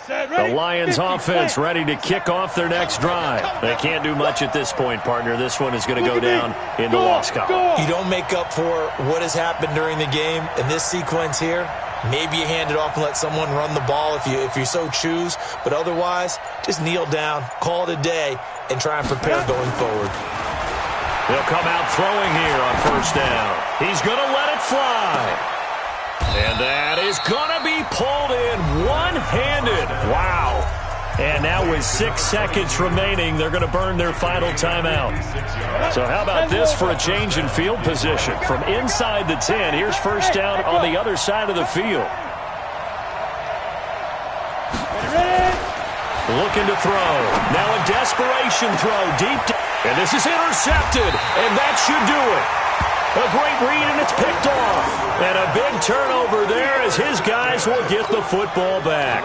The Lions offense ready to kick off their next drive. They can't do much at this point, partner. This one is going to go down in the loss column. You don't make up for what has happened during the game in this sequence here. Maybe you hand it off and let someone run the ball if you so choose. But otherwise, just kneel down, call it a day, and try and prepare going forward. He'll come out throwing here on first down. He's going to let it fly. And that is going to be pulled in one-handed. Wow. And now with 6 seconds remaining, they're going to burn their final timeout. So how about this for a change in field position? From inside the 10, here's first down on the other side of the field. Looking to throw. Now a desperation throw deep. And this is intercepted. And that should do it. A great read, and it's picked off. And a big turnover there as his guys will get the football back.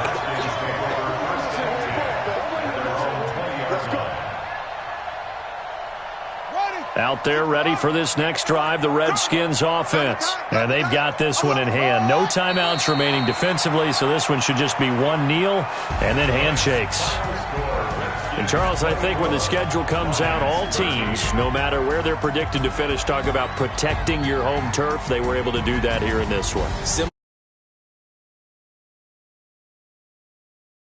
Out there ready for this next drive, the Redskins offense. And they've got this one in hand. No timeouts remaining defensively, so this one should just be one kneel and then handshakes. And, Charles, I think when the schedule comes out, all teams, no matter where they're predicted to finish, talk about protecting your home turf. They were able to do that here in this one.